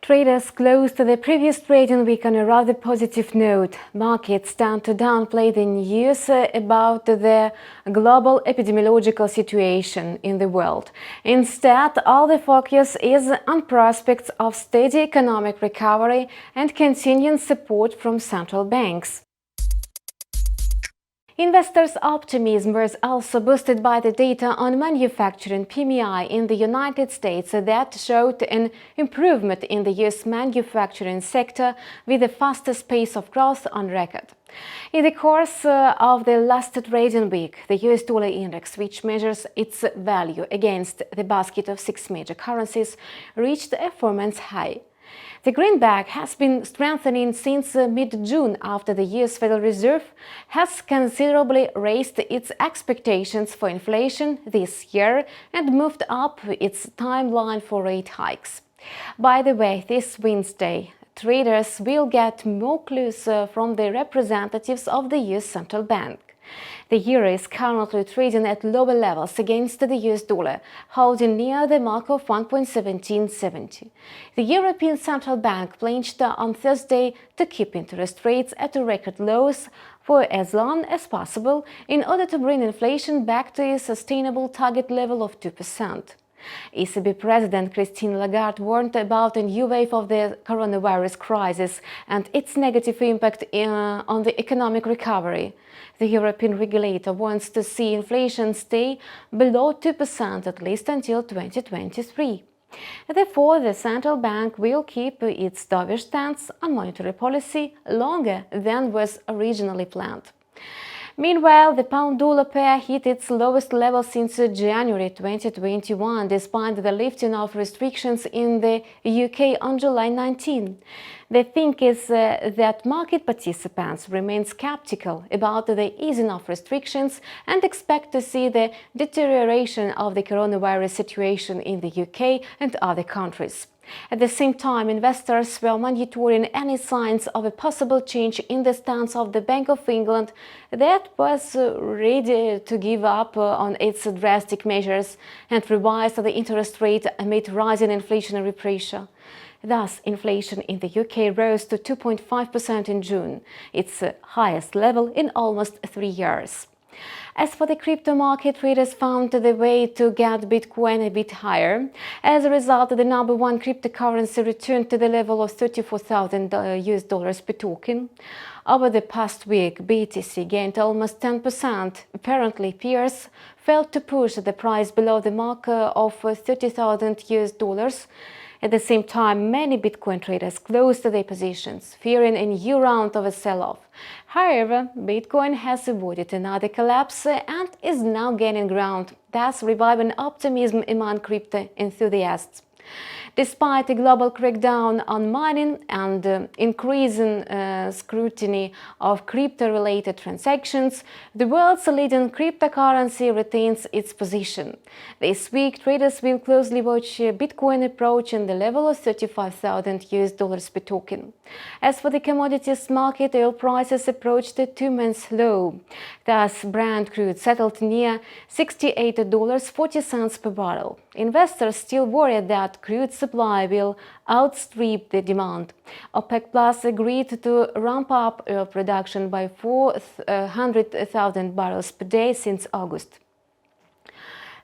Traders closed the previous trading week on a rather positive note. Markets tend to downplay the news about the global epidemiological situation in the world. Instead, all the focus is on prospects of steady economic recovery and continuing support from central banks. Investors' optimism was also boosted by the data on manufacturing PMI in the United States that showed an improvement in the U.S. manufacturing sector with the fastest pace of growth on record. In the course of the last trading week, the US dollar index, which measures its value against the basket of 6 major currencies, reached a 4-month high. The greenback has been strengthening since mid-June after the US Federal Reserve has considerably raised its expectations for inflation this year and moved up its timeline for rate hikes. By the way, this Wednesday, traders will get more clues from the representatives of the US Central Bank. The euro is currently trading at lower levels against the US dollar, holding near the mark of 1.1770. The European Central Bank pledged on Thursday to keep interest rates at record lows for as long as possible in order to bring inflation back to a sustainable target level of 2%. ECB President Christine Lagarde warned about a new wave of the coronavirus crisis and its negative impact on the economic recovery. The European regulator wants to see inflation stay below 2% at least until 2023. Therefore, the central bank will keep its dovish stance on monetary policy longer than was originally planned. Meanwhile, the pound-dollar pair hit its lowest level since January 2021, despite the lifting of restrictions in the UK on July 19. The thing is that market participants remain skeptical about the easing of restrictions and expect to see the deterioration of the coronavirus situation in the UK and other countries. At the same time, investors were monitoring any signs of a possible change in the stance of the Bank of England that was ready to give up on its drastic measures and revise the interest rate amid rising inflationary pressure. Thus, inflation in the UK rose to 2.5% in June, its highest level in almost 3 years. As for the crypto market, traders found the way to get Bitcoin a bit higher. As a result, the number one cryptocurrency returned to the level of $34,000 per token. Over the past week, BTC gained almost 10%. Apparently, peers failed to push the price below the mark of $30,000. At the same time, many Bitcoin traders closed their positions, fearing a new round of a sell-off. However, Bitcoin has avoided another collapse and is now gaining ground, thus reviving optimism among crypto enthusiasts. Despite a global crackdown on mining and increasing scrutiny of crypto-related transactions, the world's leading cryptocurrency retains its position. This week, traders will closely watch Bitcoin approaching the level of $35,000 per token. As for the commodities market, oil prices approached a 2-month low. Thus, BRENT crude settled near $68.40 per barrel. Investors still worry that crude supply will outstrip the demand. OPEC Plus agreed to ramp up oil production by 400,000 barrels per day since August.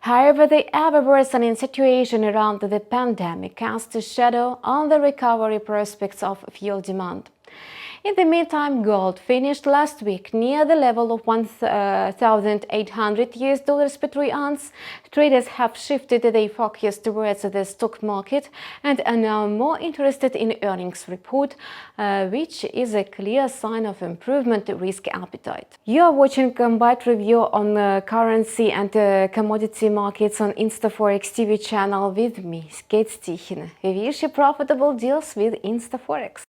However, the ever-worsening situation around the pandemic casts a shadow on the recovery prospects of fuel demand. In the meantime, gold finished last week near the level of $1,800 per troy ounce. Traders have shifted their focus towards the stock market and are now more interested in earnings report, which is a clear sign of improvement risk appetite. You are watching combined review on currency and commodity markets on InstaForex TV channel with me, Kate Stichin. We wish you profitable deals with InstaForex.